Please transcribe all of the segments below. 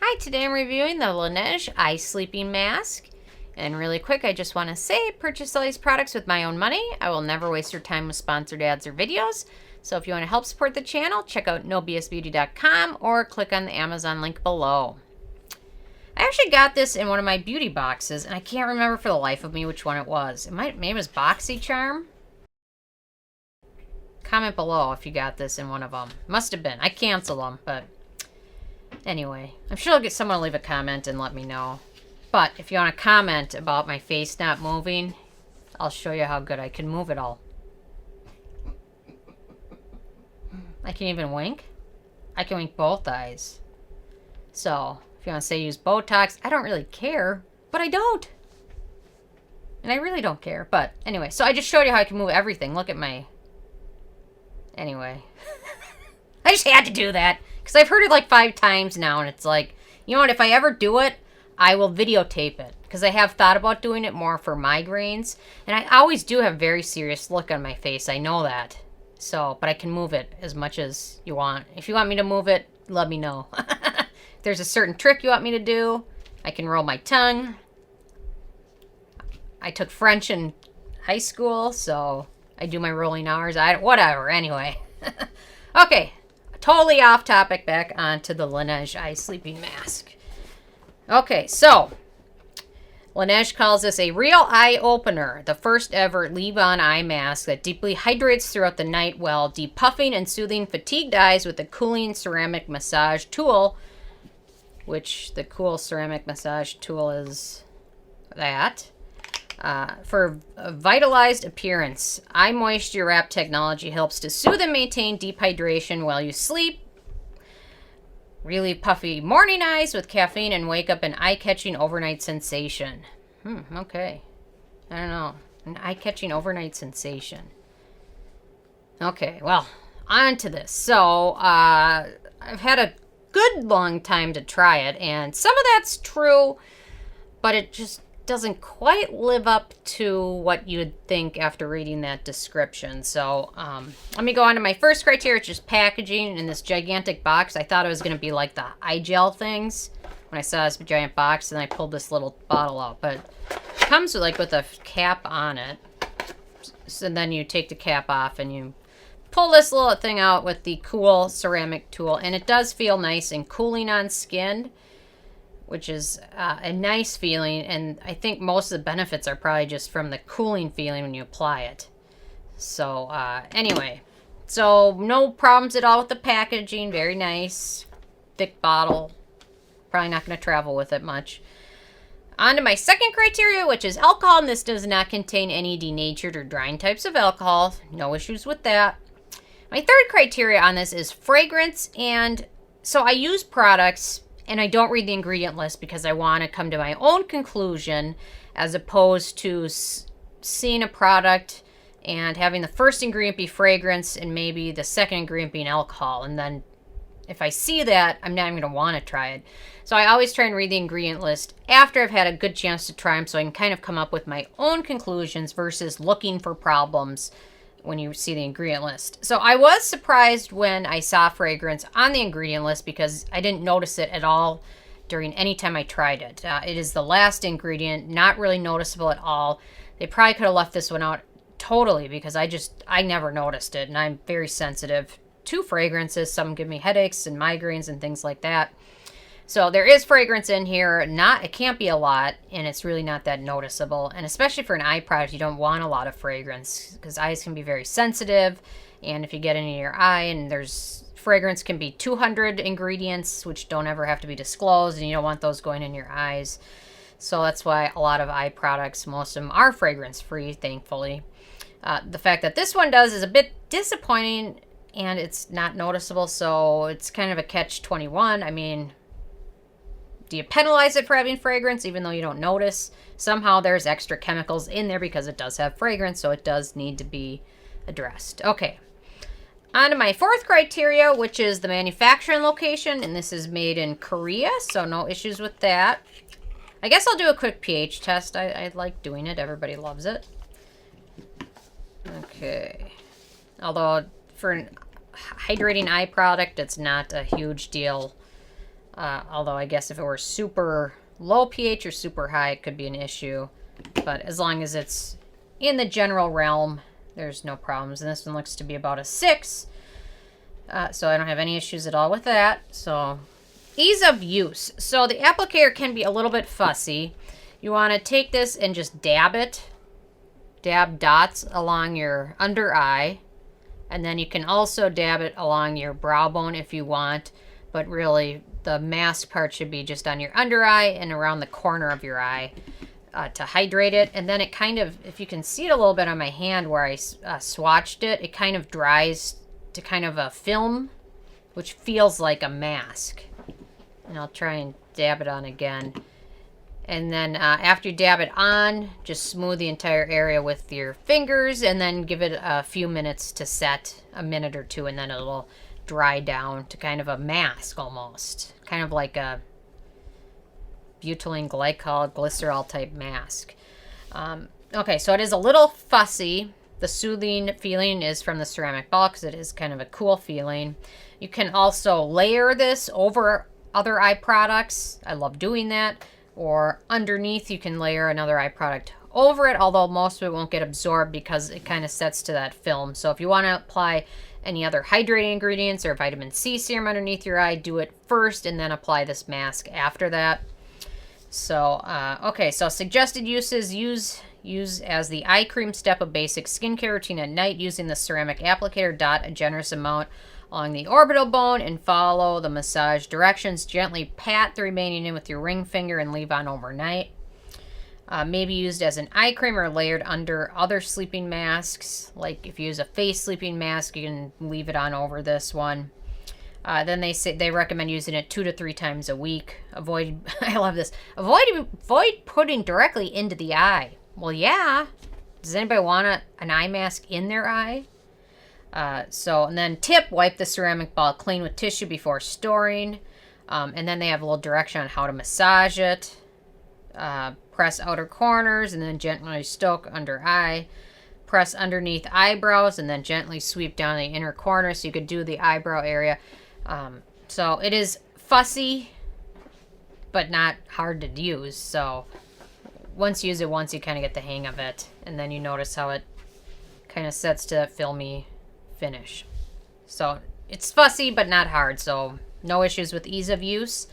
Hi, today I'm reviewing the LANEIGE Eye Sleeping Mask. And really quick, I just want to say, purchase all these products with my own money. I will never waste your time with sponsored ads or videos. So if you want to help support the channel, check out nobsbeauty.com or click on the Amazon link below. I actually got this in one of my beauty boxes, and I can't remember for the life of me which one it was. Maybe it was BoxyCharm? Comment below if you got this in one of them. Must have been. I canceled them, but anyway, I'm sure I'll get someone to leave a comment and let me know. But if you want to comment about my face not moving, I'll show you how good I can move it all. I can even wink. I can wink both eyes. So, if you want to say use Botox, I don't really care, but I don't. And I really don't care. But anyway, so I just showed you how I can move everything. Look at my... Anyway. I just had to do that. Because I've heard it like 5 times now, and it's like, you know what, if I ever do it, I will videotape it. Because I have thought about doing it more for migraines. And I always do have a very serious look on my face. I know that. So, but I can move it as much as you want. If you want me to move it, let me know. If there's a certain trick you want me to do, I can roll my tongue. I took French in high school, so I do my rolling R's. Whatever, anyway. Okay, totally off topic, back onto the LANEIGE Eye Sleeping Mask. Okay, so LANEIGE calls this a real eye opener, the first ever leave-on eye mask that deeply hydrates throughout the night while depuffing and soothing fatigued eyes with a cooling ceramic massage tool, which the cool ceramic massage tool is that. For a vitalized appearance, eye moisture wrap technology helps to soothe and maintain deep hydration while you sleep. Really puffy morning eyes with caffeine and wake up an eye-catching overnight sensation. Okay. I don't know. An eye-catching overnight sensation. Okay, well, on to this. So, I've had a good long time to try it, and some of that's true, but it just doesn't quite live up to what you'd think after reading that description. So let me go on to my first criteria, which is packaging. In this gigantic box, I thought it was going to be like the eye gel things when I saw this giant box, and I pulled this little bottle out. But it comes with a cap on it. So then you take the cap off and you pull this little thing out with the cool ceramic tool, and it does feel nice and cooling on skin, which is a nice feeling, and I think most of the benefits are probably just from the cooling feeling when you apply it. So, anyway. So, no problems at all with the packaging. Very nice. Thick bottle. Probably not going to travel with it much. On to my second criteria, which is alcohol, and this does not contain any denatured or drying types of alcohol. No issues with that. My third criteria on this is fragrance, and so I use products and I don't read the ingredient list because I want to come to my own conclusion as opposed to seeing a product and having the first ingredient be fragrance and maybe the second ingredient being alcohol. And then if I see that, I'm not even going to want to try it. So I always try and read the ingredient list after I've had a good chance to try them so I can kind of come up with my own conclusions versus looking for problems when you see the ingredient list. So I was surprised when I saw fragrance on the ingredient list because I didn't notice it at all during any time I tried it. It is the last ingredient, not really noticeable at all. They probably could have left this one out totally because I never noticed it, and I'm very sensitive to fragrances. Some give me headaches and migraines and things like that. So there is fragrance in here. It can't be a lot, and it's really not that noticeable. And especially for an eye product, you don't want a lot of fragrance because eyes can be very sensitive. And if you get into your eye and fragrance can be 200 ingredients, which don't ever have to be disclosed, and you don't want those going in your eyes. So that's why a lot of eye products, most of them are fragrance-free, thankfully. The fact that this one does is a bit disappointing, and it's not noticeable, so it's kind of a catch-21. I mean, do you penalize it for having fragrance even though you don't notice? Somehow there's extra chemicals in there because it does have fragrance, so it does need to be addressed. Okay, on to my fourth criteria, which is the manufacturing location, and this is made in Korea, so no issues with that. I guess I'll do a quick pH test. I like doing it. Everybody loves it. Okay. Although for an hydrating eye product, it's not a huge deal Although I guess if it were super low pH or super high, it could be an issue. But as long as it's in the general realm, there's no problems. And this one looks to be about a 6. So I don't have any issues at all with that. So ease of use. So the applicator can be a little bit fussy. You want to take this and just dab it. Dab dots along your under eye. And then you can also dab it along your brow bone if you want. But really, the mask part should be just on your under eye and around the corner of your eye to hydrate it. And then it kind of, if you can see it a little bit on my hand where I swatched it, it kind of dries to kind of a film, which feels like a mask. And I'll try and dab it on again. And then after you dab it on, just smooth the entire area with your fingers and then give it a few minutes to set, a minute or two, and then it'll dry down to kind of a mask almost. Kind of like a butylene glycol glycerol type mask. Okay, so it is a little fussy. The soothing feeling is from the ceramic ball because it is kind of a cool feeling. You can also layer this over other eye products. I love doing that. Or underneath, you can layer another eye product over it, although most of it won't get absorbed because it kind of sets to that film. So if you want to apply any other hydrating ingredients or vitamin C serum underneath your eye, do it first and then apply this mask after that. So, okay, so suggested uses, use as the eye cream step of basic skincare routine at night using the ceramic applicator. Dot a generous amount along the orbital bone and follow the massage directions. Gently pat the remaining in with your ring finger and leave on overnight. Maybe used as an eye cream or layered under other sleeping masks. Like if you use a face sleeping mask, you can leave it on over this one. Then they recommend using it 2 to 3 times a week. Avoid, I love this. Avoid putting directly into the eye. Well, yeah. Does anybody want an eye mask in their eye? And then tip, wipe the ceramic ball clean with tissue before storing. And then they have a little direction on how to massage it. Press outer corners and then gently stoke under eye. Press underneath eyebrows and then gently sweep down the inner corner so you could do the eyebrow area. So it is fussy, but not hard to use. So once you use it once, you kind of get the hang of it. And then you notice how it kind of sets to that filmy finish. So it's fussy, but not hard. So no issues with ease of use.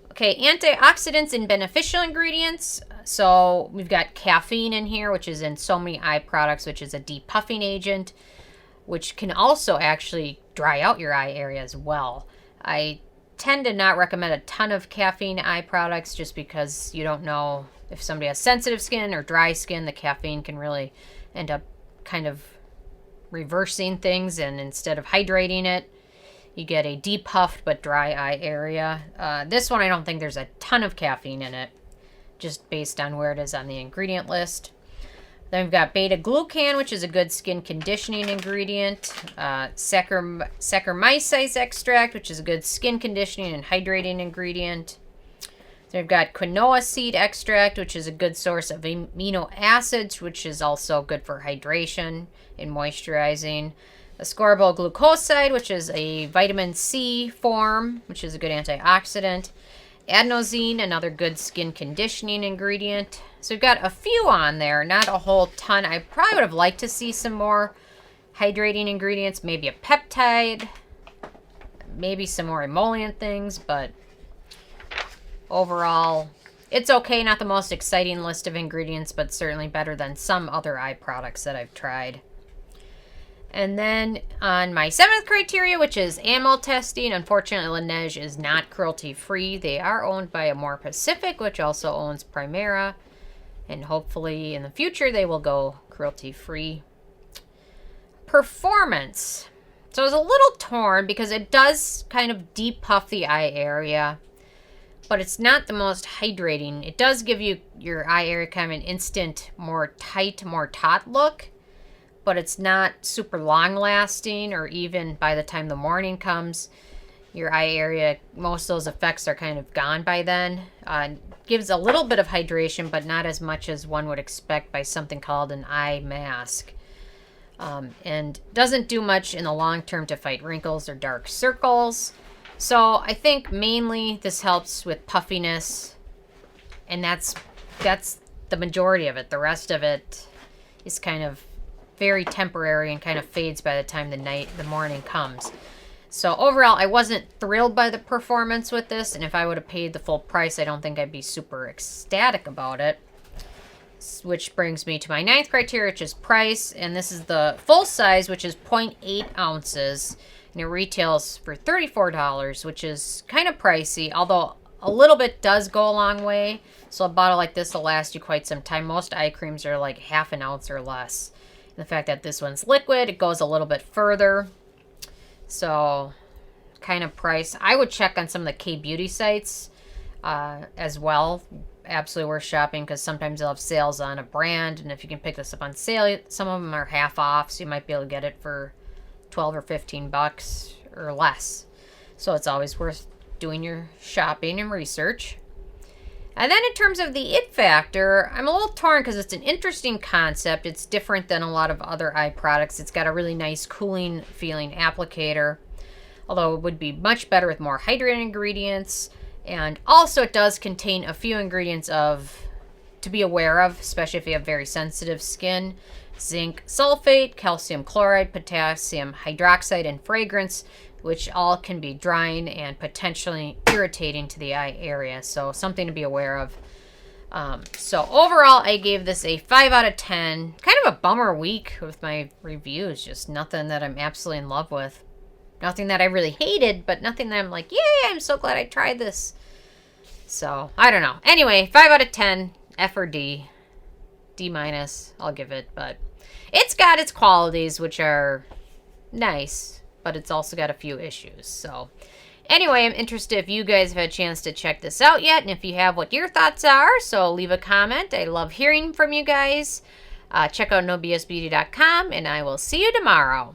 Okay, antioxidants and beneficial ingredients. So we've got caffeine in here, which is in so many eye products, which is a depuffing agent, which can also actually dry out your eye area as well. I tend to not recommend a ton of caffeine eye products just because you don't know if somebody has sensitive skin or dry skin. The caffeine can really end up kind of reversing things, and instead of hydrating it, you get a depuffed but dry eye area. This one, I don't think there's a ton of caffeine in it, just based on where it is on the ingredient list. Then we've got Beta-Glucan, which is a good skin conditioning ingredient. Saccharomyces extract, which is a good skin conditioning and hydrating ingredient. Then we've got Quinoa seed extract, which is a good source of amino acids, which is also good for hydration and moisturizing. Ascorbyl glucoside, which is a vitamin C form, which is a good antioxidant. Adenosine, another good skin conditioning ingredient. So we've got a few on there, not a whole ton. I probably would have liked to see some more hydrating ingredients, maybe a peptide, maybe some more emollient things, but overall, it's okay. Not the most exciting list of ingredients, but certainly better than some other eye products that I've tried. And then on my 7th criteria, which is animal testing, unfortunately, LANEIGE is not cruelty-free. They are owned by Amore Pacific, which also owns Primera. And hopefully in the future, they will go cruelty-free. Performance. So I was a little torn because it does kind of depuff the eye area, but it's not the most hydrating. It does give you your eye area kind of an instant, more tight, more taut look, but it's not super long lasting, or even by the time the morning comes, your eye area, most of those effects are kind of gone by then. Gives a little bit of hydration, but not as much as one would expect by something called an eye mask. And doesn't do much in the long term to fight wrinkles or dark circles. So I think mainly this helps with puffiness, and that's the majority of it. The rest of it is kind of very temporary and kind of fades by the time the morning comes. So overall, I wasn't thrilled by the performance with this, and if I would have paid the full price, I don't think I'd be super ecstatic about it. Which brings me to my 9th criteria, which is price, and this is the full size, which is 0.8 ounces, and it retails for $34, which is kind of pricey, although a little bit does go a long way. So a bottle like this will last you quite some time. Most eye creams are like half an ounce or less. And the fact that this one's liquid, it goes a little bit further. So kind of price. I would check on some of the K-beauty sites as well. Absolutely worth shopping because sometimes they'll have sales on a brand. And if you can pick this up on sale, some of them are half off. So you might be able to get it for 12 or 15 bucks or less. So it's always worth doing your shopping and research. And then in terms of the it factor, I'm a little torn because it's an interesting concept. It's different than a lot of other eye products. It's got a really nice cooling feeling applicator, although it would be much better with more hydrating ingredients. And also it does contain a few ingredients to be aware of, especially if you have very sensitive skin. Zinc sulfate, calcium chloride, potassium hydroxide, and fragrance, which all can be drying and potentially irritating to the eye area. So something to be aware of. So overall, I gave this a 5 out of 10. Kind of a bummer week with my reviews. Just nothing that I'm absolutely in love with. Nothing that I really hated, but nothing that I'm like, yay, I'm so glad I tried this. So, I don't know. Anyway, 5 out of 10. F or D. D minus, I'll give it. But it's got its qualities, which are nice. But it's also got a few issues. So anyway, I'm interested if you guys have had a chance to check this out yet. And if you have, what your thoughts are. So leave a comment. I love hearing from you guys. Check out nobsbeauty.com. And I will see you tomorrow.